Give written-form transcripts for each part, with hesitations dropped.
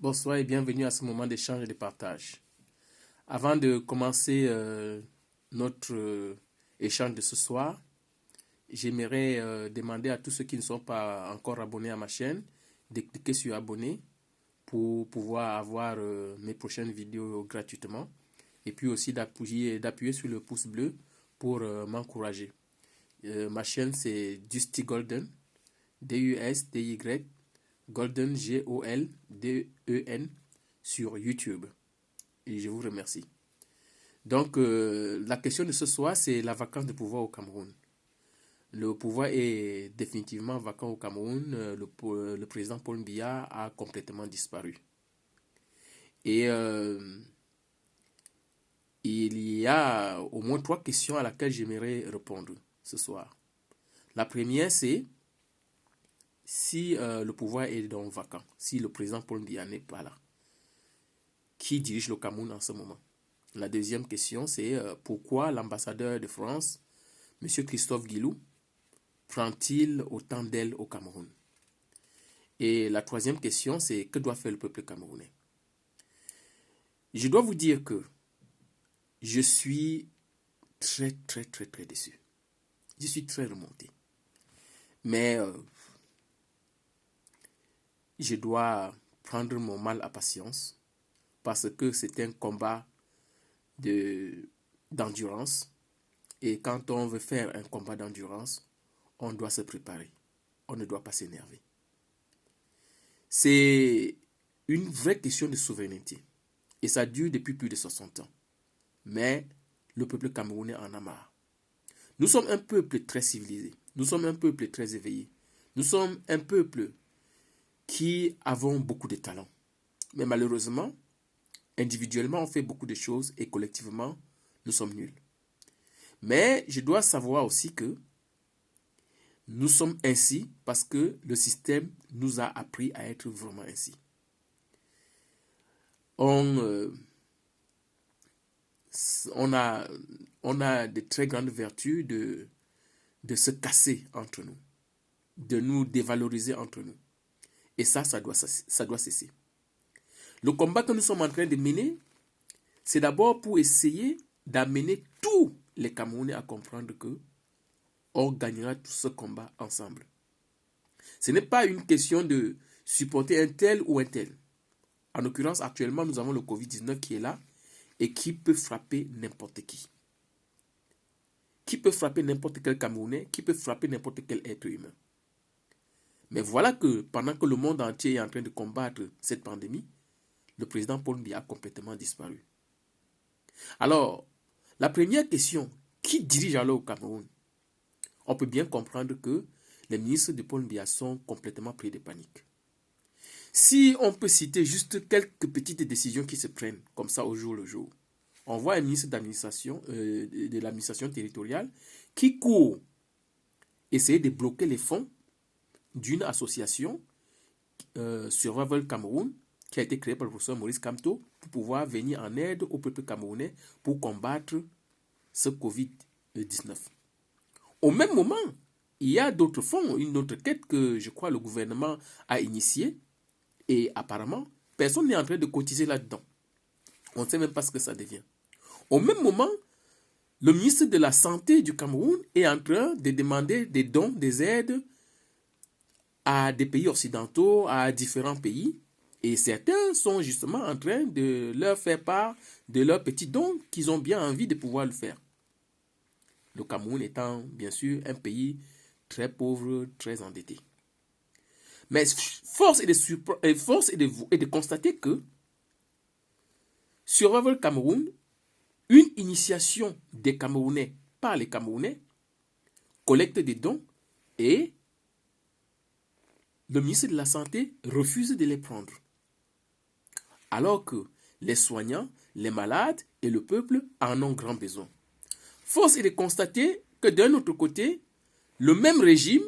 Bonsoir et bienvenue à ce moment d'échange et de partage. Avant de commencer notre échange de ce soir, j'aimerais demander à tous ceux qui ne sont pas encore abonnés à ma chaîne de cliquer sur abonner pour pouvoir avoir mes prochaines vidéos gratuitement et puis aussi d'appuyer sur le pouce bleu pour m'encourager. Ma chaîne c'est Dusty Golden, D-U-S-T-Y Golden, G-O-L-D-E-N, sur YouTube. Et je vous remercie. Donc, la question de ce soir, c'est la vacance de pouvoir au Cameroun. Le pouvoir est définitivement vacant au Cameroun. Le président Paul Biya a complètement disparu. Et il y a au moins 3 questions à laquelle j'aimerais répondre ce soir. La première, c'est si le pouvoir est donc vacant, si le président Paul Biya n'est pas là, qui dirige le Cameroun en ce moment? La deuxième question, c'est pourquoi l'ambassadeur de France, M. Christophe Guilou, prend-il autant d'aile au Cameroun? Et la troisième question, c'est que doit faire le peuple camerounais? Je dois vous dire que je suis très déçu. Je suis très remonté. Mais je dois prendre mon mal à patience parce que c'est un combat d'endurance. Et quand on veut faire un combat d'endurance, on doit se préparer. On ne doit pas s'énerver. C'est une vraie question de souveraineté. Et ça dure depuis plus de 60 ans. Mais le peuple camerounais en a marre. Nous sommes un peuple très civilisé. Nous sommes un peuple très éveillé. Nous sommes un peuple qui avons beaucoup de talents. Mais malheureusement, individuellement, on fait beaucoup de choses et collectivement, nous sommes nuls. Mais je dois savoir aussi que nous sommes ainsi parce que le système nous a appris à être vraiment ainsi. On a de très grandes vertus de se casser entre nous, de nous dévaloriser entre nous. Et ça doit cesser. Le combat que nous sommes en train de mener, c'est d'abord pour essayer d'amener tous les Camerounais à comprendre que on gagnera tout ce combat ensemble. Ce n'est pas une question de supporter un tel ou un tel. En l'occurrence, actuellement, nous avons le Covid-19 qui est là et qui peut frapper n'importe qui. Qui peut frapper n'importe quel Camerounais, qui peut frapper n'importe quel être humain. Mais voilà que pendant que le monde entier est en train de combattre cette pandémie, le président Paul Biya a complètement disparu. Alors, la première question, qui dirige alors au Cameroun? On peut bien comprendre que les ministres de Paul Biya sont complètement pris de panique. Si on peut citer juste quelques petites décisions qui se prennent comme ça au jour le jour, on voit un ministre de l'administration territoriale qui court essayer de bloquer les fonds d'une association Survival Cameroun qui a été créée par le professeur Maurice Kamto pour pouvoir venir en aide au peuple camerounais pour combattre ce Covid-19. Au même moment, il y a d'autres fonds, une autre quête que je crois le gouvernement a initiée et apparemment, personne n'est en train de cotiser là-dedans. On ne sait même pas ce que ça devient. Au même moment, le ministre de la Santé du Cameroun est en train de demander des dons, des aides à des pays occidentaux, à différents pays. Et certains sont justement en train de leur faire part de leurs petits dons qu'ils ont bien envie de pouvoir le faire. Le Cameroun étant bien sûr un pays très pauvre, très endetté. Mais force est de constater que Survival Cameroun, une initiation des Camerounais par les Camerounais, collecte des dons et le ministre de la Santé refuse de les prendre. Alors que les soignants, les malades et le peuple en ont grand besoin. Force est de constater que d'un autre côté, le même régime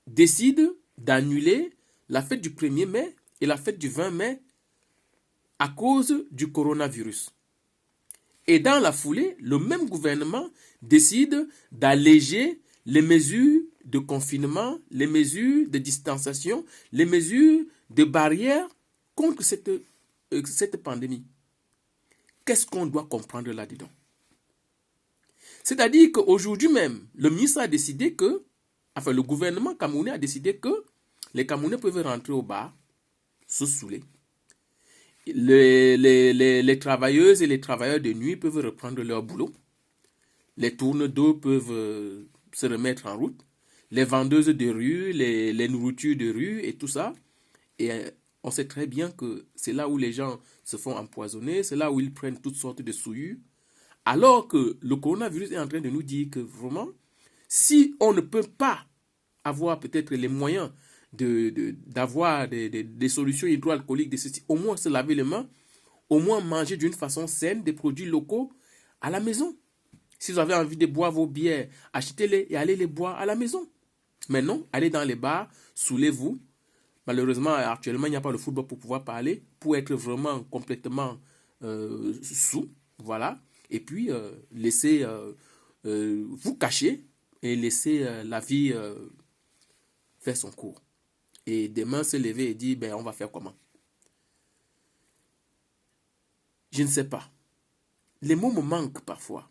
décide d'annuler la fête du 1er mai et la fête du 20 mai à cause du coronavirus. Et dans la foulée, le même gouvernement décide d'alléger les mesures de confinement, les mesures de distanciation, les mesures de barrière contre cette pandémie. Qu'est-ce qu'on doit comprendre là-dedans? C'est-à-dire qu'aujourd'hui même, le ministre a décidé que, enfin le gouvernement camerounais a décidé que les Camerounais peuvent rentrer au bar, se saouler. Les travailleuses et les travailleurs de nuit peuvent reprendre leur boulot. Les tournes d'eau peuvent se remettre en route. Les vendeuses de rue, les nourritures de rue et tout ça. Et on sait très bien que c'est là où les gens se font empoisonner, c'est là où ils prennent toutes sortes de souillures. Alors que le coronavirus est en train de nous dire que vraiment, si on ne peut pas avoir peut-être les moyens d'avoir des solutions hydroalcooliques, de ceci, au moins se laver les mains, au moins manger d'une façon saine des produits locaux à la maison. Si vous avez envie de boire vos bières, achetez-les et allez les boire à la maison. Mais non, allez dans les bars, saoulez-vous. Malheureusement, actuellement, il n'y a pas de football pour pouvoir parler, pour être vraiment complètement sous. Voilà. Et puis, laissez vous cacher et laissez la vie faire son cours. Et demain, se lever et dire, ben, on va faire comment? Je ne sais pas. Les mots me manquent parfois.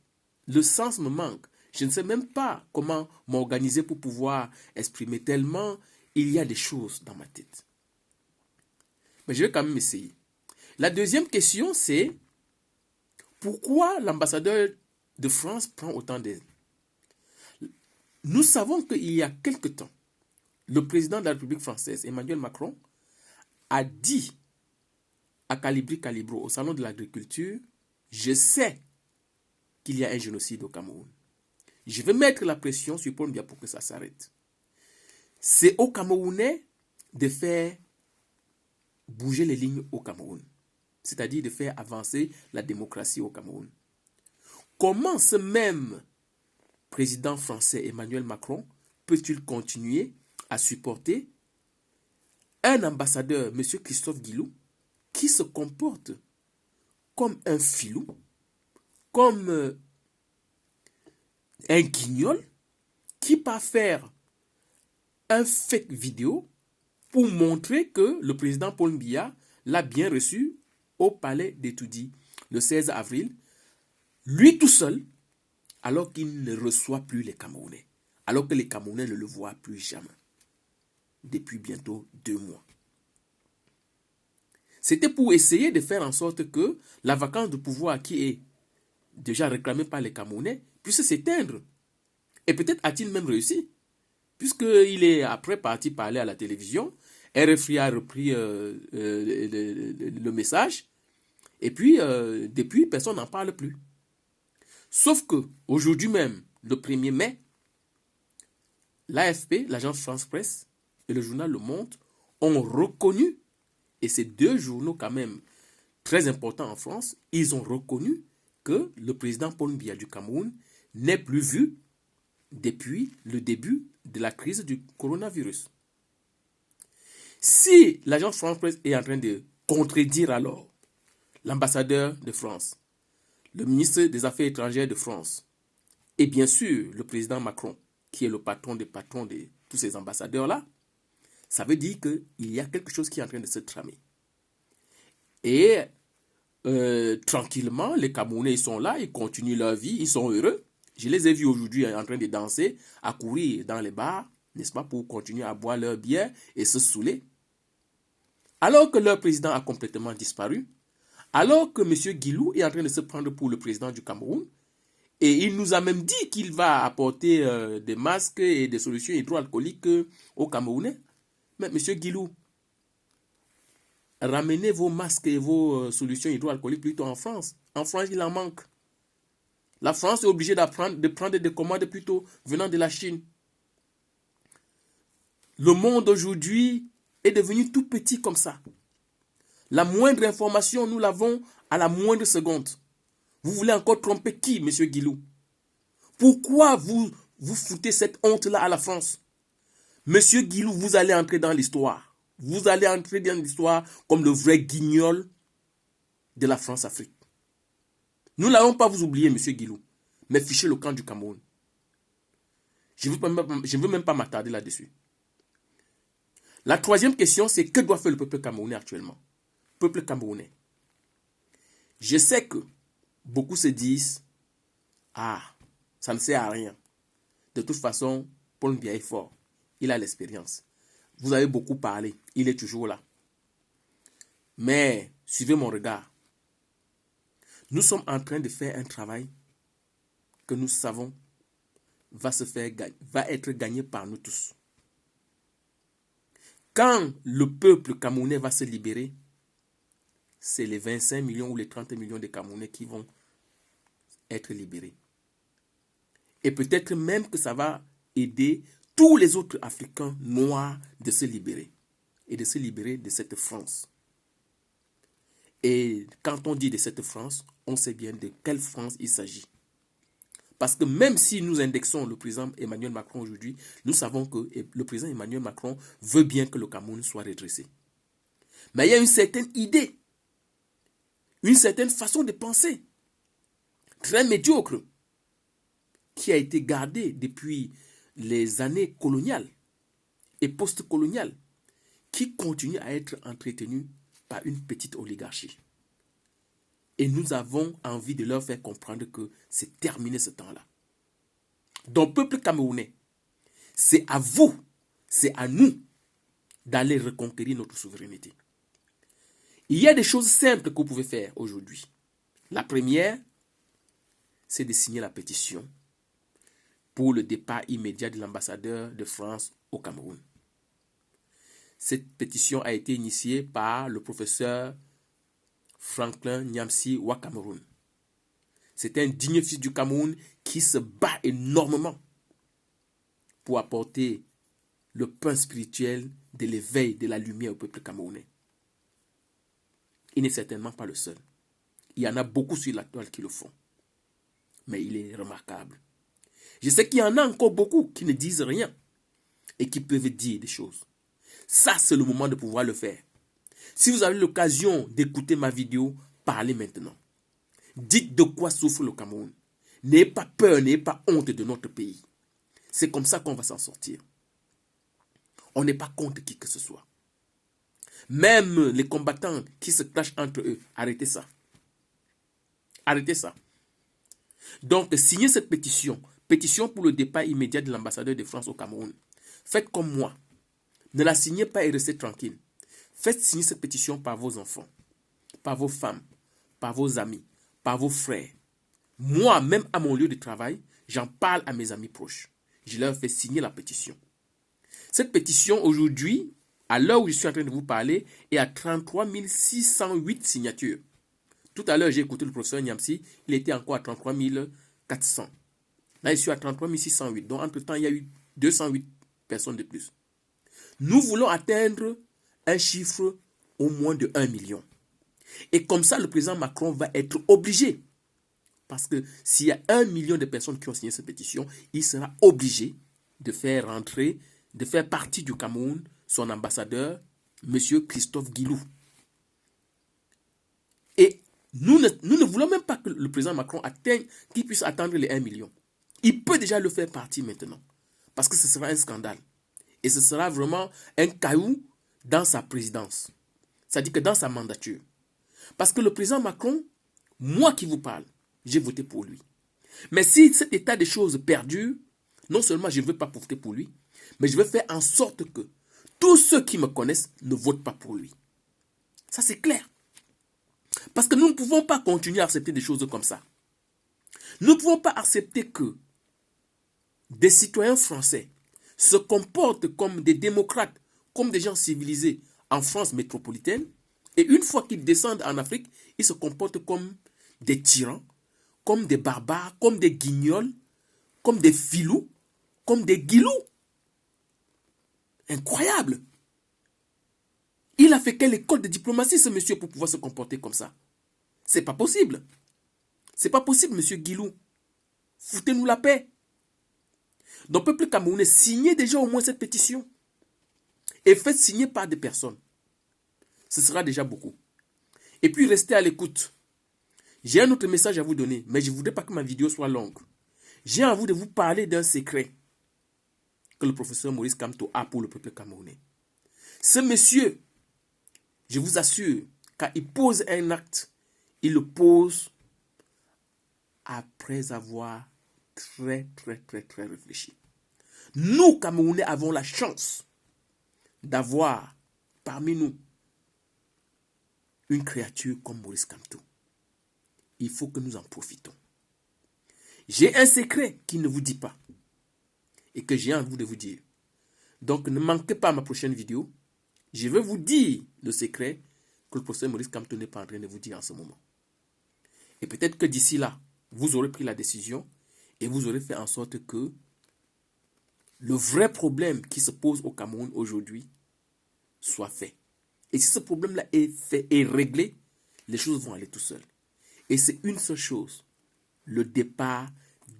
Le sens me manque. Je ne sais même pas comment m'organiser pour pouvoir exprimer tellement il y a des choses dans ma tête. Mais je vais quand même essayer. La deuxième question, c'est pourquoi l'ambassadeur de France prend autant d'aide? Nous savons qu'il y a quelque temps, le président de la République française, Emmanuel Macron, a dit à Calibri Calibro, au salon de l'agriculture, je sais qu'il y a un génocide au Cameroun. Je vais mettre la pression sur Paul Biya pour que ça s'arrête. C'est aux Camerounais de faire bouger les lignes au Cameroun, c'est-à-dire de faire avancer la démocratie au Cameroun. Comment ce même président français Emmanuel Macron peut-il continuer à supporter un ambassadeur, M. Christophe Guilou, qui se comporte comme un filou, comme un guignol, qui part faire un fake vidéo pour montrer que le président Paul Biya l'a bien reçu au palais d'Etoudi le 16 avril, lui tout seul, alors qu'il ne reçoit plus les Camerounais, alors que les Camerounais ne le voient plus jamais, depuis bientôt 2 mois. C'était pour essayer de faire en sorte que la vacance de pouvoir qui est déjà réclamée par les Camerounais puisse s'éteindre. Et peut-être a-t-il même réussi, puisqu'il est après parti parler à la télévision. RFI a repris le message, et puis depuis, personne n'en parle plus. Sauf que aujourd'hui même, le 1er mai, l'AFP, l'agence France Presse, et le journal Le Monde ont reconnu, et ces 2 journaux quand même très importants en France, ils ont reconnu que le président Paul Biya du Cameroun n'est plus vu depuis le début de la crise du coronavirus. Si l'agence France Presse est en train de contredire alors l'ambassadeur de France, le ministre des Affaires étrangères de France, et bien sûr le président Macron, qui est le patron des patrons de tous ces ambassadeurs-là, ça veut dire qu'il y a quelque chose qui est en train de se tramer. Et tranquillement, les Camerounais, ils sont là, ils continuent leur vie, ils sont heureux. Je les ai vus aujourd'hui en train de danser, à courir dans les bars, n'est-ce pas, pour continuer à boire leur bière et se saouler. Alors que leur président a complètement disparu, alors que M. Guilou est en train de se prendre pour le président du Cameroun, et il nous a même dit qu'il va apporter des masques et des solutions hydroalcooliques aux Camerounais. Mais M. Guilou, ramenez vos masques et vos solutions hydroalcooliques plutôt en France. En France, il en manque. La France est obligée de prendre des commandes plutôt venant de la Chine. Le monde aujourd'hui est devenu tout petit comme ça. La moindre information, nous l'avons à la moindre seconde. Vous voulez encore tromper qui, M. Guilou? Pourquoi vous foutez cette honte-là à la France? M. Guilou, vous allez entrer dans l'histoire. Vous allez entrer dans l'histoire comme le vrai guignol de la France-Afrique. Nous n'allons pas vous oublier, M. Guilou, mais fichez le camp du Cameroun. Je ne veux même pas m'attarder là-dessus. La troisième question, c'est que doit faire le peuple camerounais actuellement? Peuple camerounais. Je sais que beaucoup se disent, ah, ça ne sert à rien. De toute façon, Paul Biya est fort. Il a l'expérience. Vous avez beaucoup parlé. Il est toujours là. Mais, suivez mon regard. Nous sommes en train de faire un travail que nous savons va être gagné par nous tous. Quand le peuple camerounais va se libérer, c'est les 25 millions ou les 30 millions de Camerounais qui vont être libérés. Et peut-être même que ça va aider tous les autres Africains noirs de se libérer. Et de se libérer de cette France. Et quand on dit de cette France, on sait bien de quelle France il s'agit. Parce que même si nous indexons le président Emmanuel Macron aujourd'hui, nous savons que le président Emmanuel Macron veut bien que le Cameroun soit redressé. Mais il y a une certaine idée, une certaine façon de penser, très médiocre, qui a été gardée depuis les années coloniales et post-coloniales, qui continue à être entretenue par une petite oligarchie. Et nous avons envie de leur faire comprendre que c'est terminé ce temps-là. Donc, peuple camerounais, c'est à vous, c'est à nous d'aller reconquérir notre souveraineté. Il y a des choses simples que vous pouvez faire aujourd'hui. La première, c'est de signer la pétition pour le départ immédiat de l'ambassadeur de France au Cameroun. Cette pétition a été initiée par le professeur Franklin Nyamsi Ouattara. C'est un digne fils du Cameroun qui se bat énormément pour apporter le pain spirituel de l'éveil, de la lumière au peuple camerounais. Il n'est certainement pas le seul. Il y en a beaucoup sur la toile qui le font. Mais il est remarquable. Je sais qu'il y en a encore beaucoup qui ne disent rien et qui peuvent dire des choses. Ça, c'est le moment de pouvoir le faire. Si vous avez l'occasion d'écouter ma vidéo, parlez maintenant. Dites de quoi souffre le Cameroun. N'ayez pas peur, n'ayez pas honte de notre pays. C'est comme ça qu'on va s'en sortir. On n'est pas contre qui que ce soit. Même les combattants qui se clashent entre eux, arrêtez ça. Arrêtez ça. Donc, signez cette pétition. Pétition pour le départ immédiat de l'ambassadeur de France au Cameroun. Faites comme moi. Ne la signez pas et restez tranquille. Faites signer cette pétition par vos enfants, par vos femmes, par vos amis, par vos frères. Moi, même à mon lieu de travail, j'en parle à mes amis proches. Je leur fais signer la pétition. Cette pétition, aujourd'hui, à l'heure où je suis en train de vous parler, est à 33 608 signatures. Tout à l'heure, j'ai écouté le professeur Nyamsi, il était encore à 33 400. Là, je suis à 33 608. Donc, entre-temps, il y a eu 208 personnes de plus. Nous voulons atteindre un chiffre au moins de 1 million. Et comme ça, le président Macron va être obligé. Parce que s'il y a 1 million de personnes qui ont signé cette pétition, il sera obligé de faire rentrer, de faire partie du Cameroun, son ambassadeur, M. Christophe Guilou. Et nous ne voulons même pas que le président Macron atteigne, qu'il puisse atteindre les 1 million. Il peut déjà le faire partie maintenant. Parce que ce sera un scandale. Et ce sera vraiment un caillou dans sa présidence. C'est-à-dire que dans sa mandature. Parce que le président Macron, moi qui vous parle, j'ai voté pour lui. Mais si cet état de choses perdure, non seulement je ne veux pas voter pour lui, mais je vais faire en sorte que tous ceux qui me connaissent ne votent pas pour lui. Ça, c'est clair. Parce que nous ne pouvons pas continuer à accepter des choses comme ça. Nous ne pouvons pas accepter que des citoyens français se comportent comme des démocrates, comme des gens civilisés en France métropolitaine, et une fois qu'ils descendent en Afrique, ils se comportent comme des tyrans, comme des barbares, comme des guignols, comme des filous, comme des guilous. Incroyable. Il a fait quelle école de diplomatie, ce monsieur, pour pouvoir se comporter comme ça? C'est pas possible. C'est pas possible, monsieur Guilou. Foutez-nous la paix. Donc, peuple camerounais, signez déjà au moins cette pétition. Et faites signer par des personnes. Ce sera déjà beaucoup. Et puis, restez à l'écoute. J'ai un autre message à vous donner, mais je ne voudrais pas que ma vidéo soit longue. J'ai envie de vous parler d'un secret. que le professeur Maurice Kamto a pour le peuple camerounais. Ce monsieur, je vous assure, quand il pose un acte, il le pose après avoir très réfléchi. Nous, Camerounais, avons la chance d'avoir parmi nous une créature comme Maurice Kamto. Il faut que nous en profitons. J'ai un secret qui ne vous dit pas et que j'ai envie de vous dire. Donc ne manquez pas ma prochaine vidéo. Je vais vous dire le secret que le professeur Maurice Kamto n'est pas en train de vous dire en ce moment. Et peut-être que d'ici là, vous aurez pris la décision et vous aurez fait en sorte que le vrai problème qui se pose au Cameroun aujourd'hui soit fait. Et si ce problème-là est fait et réglé, les choses vont aller tout seuls. Et c'est une seule chose, le départ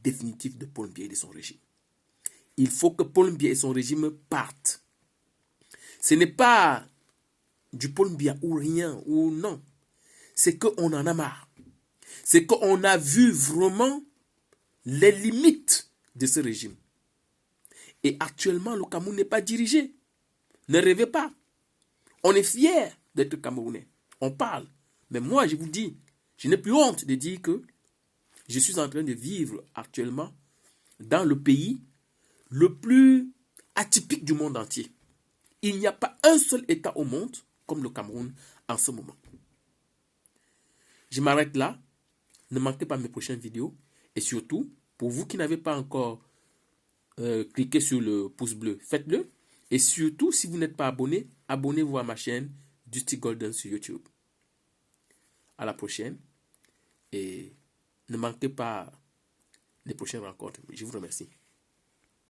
définitif de Paul Biya et de son régime. Il faut que Paul Biya et son régime partent. Ce n'est pas du Paul Biya ou rien, ou non. C'est qu'on en a marre. C'est qu'on a vu vraiment les limites de ce régime. Et actuellement, le Cameroun n'est pas dirigé. Ne rêvez pas. On est fiers d'être Camerounais. On parle. Mais moi, je vous dis, je n'ai plus honte de dire que je suis en train de vivre actuellement dans le pays le plus atypique du monde entier. Il n'y a pas un seul État au monde comme le Cameroun en ce moment. Je m'arrête là. Ne manquez pas mes prochaines vidéos. Et surtout, pour vous qui n'avez pas encore cliqué sur le pouce bleu, faites-le. Et surtout, si vous n'êtes pas abonné, abonnez-vous à ma chaîne Dusty Golden sur YouTube. À la prochaine. Et ne manquez pas les prochaines rencontres. Je vous remercie.